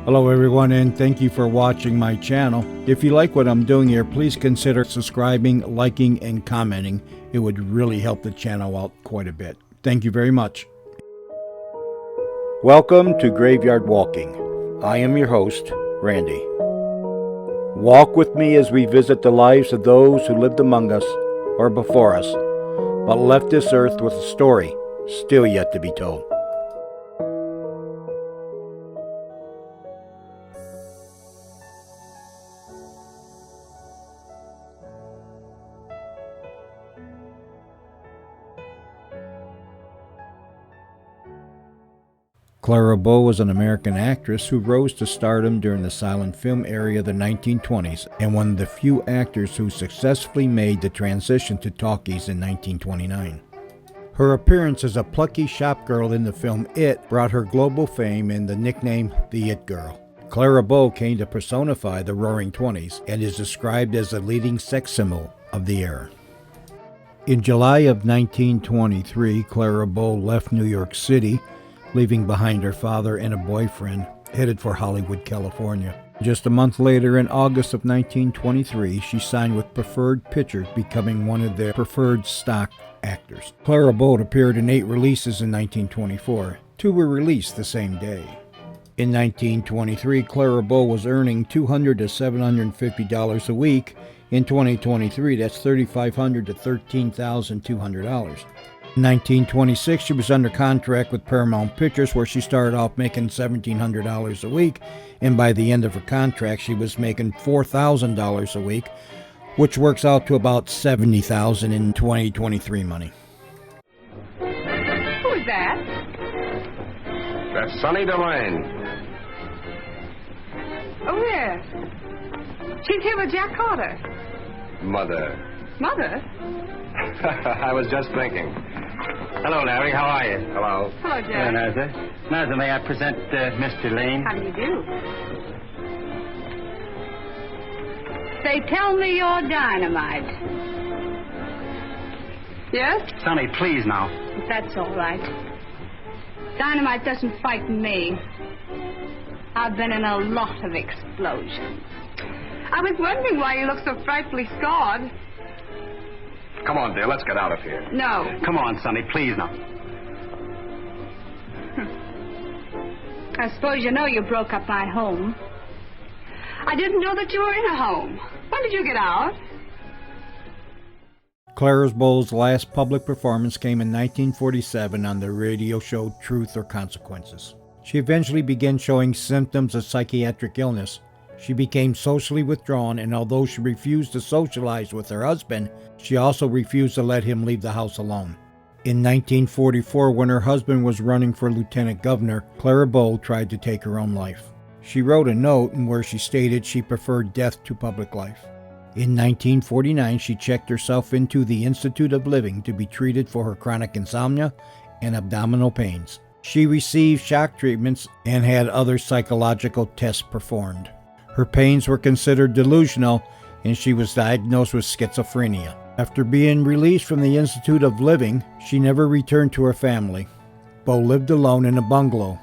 Hello everyone, and thank you for watching my channel. If you like what I'm doing here, please consider subscribing, liking, and commenting. It would really help the channel out quite a bit. Thank you very much. Welcome to Graveyard Walking. I am your host, Randy. Walk with me as we visit the lives of those who lived among us or before us, but left this earth with a story still yet to be told. Clara Bow was an American actress who rose to stardom during the silent film era of the 1920s and one of the few actors who successfully made the transition to talkies in 1929. Her appearance as a plucky shop girl in the film It brought her global fame and the nickname The It Girl. Clara Bow came to personify the Roaring Twenties and is described as a leading sex symbol of the era. In July of 1923, Clara Bow left New York City, leaving behind her father and a boyfriend, headed for Hollywood, California. Just a month later, in August of 1923, she signed with Preferred Pictures, becoming one of their preferred stock actors. Clara Bow appeared in 8 releases in 1924. 2 were released the same day. In 1923, Clara Bow was earning $200 to $750 a week. In 2023, that's $3,500 to $13,200. In 1926, she was under contract with Paramount Pictures, where she started off making $1,700 a week, and by the end of her contract, she was making $4,000 a week, which works out to about $70,000 in 2023 money. Who is that? That's Sonny Delane. Oh, yes. She's here with Jack Carter. Mother. Mother? I was just thinking. Hello, Larry. How are you? Hello. Hello, Jack. Nazar. Nazar, may I present Mr. Lane? How do you do? Say, tell me you're dynamite. Yes? Sonny, please now. That's all right. Dynamite doesn't frighten me. I've been in a lot of explosions. I was wondering why you look so frightfully scarred. Come on, dear. Let's get out of here. No. Come on, Sonny, please now. I suppose you know you broke up my home. I didn't know that you were in a home. When did you get out? Clara Bow's last public performance came in 1947 on the radio show Truth or Consequences. She eventually began showing symptoms of psychiatric illness. She became socially withdrawn, and although she refused to socialize with her husband, she also refused to let him leave the house alone. In 1944, when her husband was running for lieutenant governor, Clara Bow tried to take her own life. She wrote a note in where she stated she preferred death to public life. In 1949, she checked herself into the Institute of Living to be treated for her chronic insomnia and abdominal pains. She received shock treatments and had other psychological tests performed. Her pains were considered delusional, and she was diagnosed with schizophrenia. After being released from the Institute of Living, she never returned to her family. Bow lived alone in a bungalow,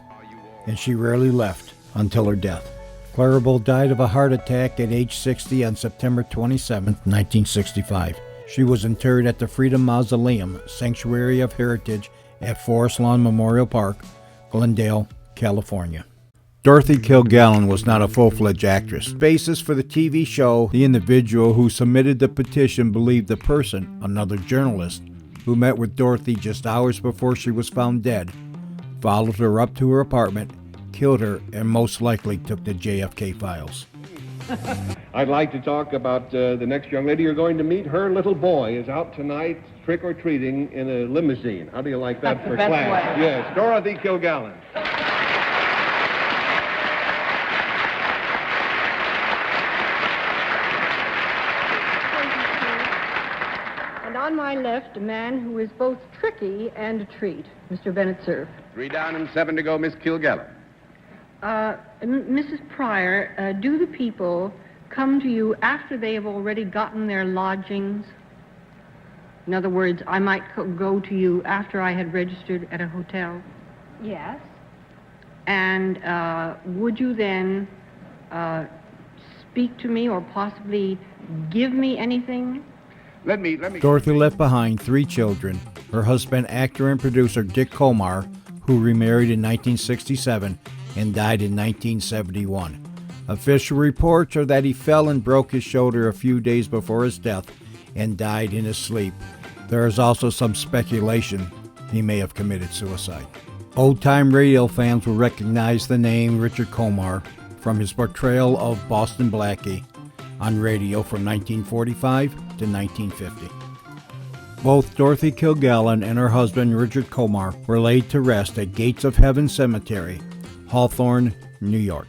and she rarely left until her death. Clara Bow died of a heart attack at age 60 on September 27, 1965. She was interred at the Freedom Mausoleum, Sanctuary of Heritage at Forest Lawn Memorial Park, Glendale, California. Dorothy Kilgallen was not a full-fledged actress. The basis for the TV show, the individual who submitted the petition believed the person, another journalist, who met with Dorothy just hours before she was found dead, followed her up to her apartment, killed her, and most likely took the JFK files. I'd like to talk about the next young lady you're going to meet. Her little boy is out tonight trick-or-treating in a limousine. How do you like that for class? Way. Yes, Dorothy Kilgallen. And on my left, a man who is both tricky and a treat, Mr. Bennett Cerf. 3 down and 7 to go, Miss Kilgallen. Mrs. Pryor, do the people come to you after they have already gotten their lodgings? In other words, I might go to you after I had registered at a hotel. Yes. And would you then speak to me or possibly give me anything? Let me. Dorothy left behind 3 children. Her husband, actor and producer Dick Komar, who remarried in 1967 and died in 1971. Official reports are that he fell and broke his shoulder a few days before his death and died in his sleep. There is also some speculation he may have committed suicide. Old-time radio fans will recognize the name Richard Komar from his portrayal of Boston Blackie on radio from 1945 to 1950. Both Dorothy Kilgallen and her husband Richard Komar were laid to rest at Gates of Heaven Cemetery, Hawthorne, New York.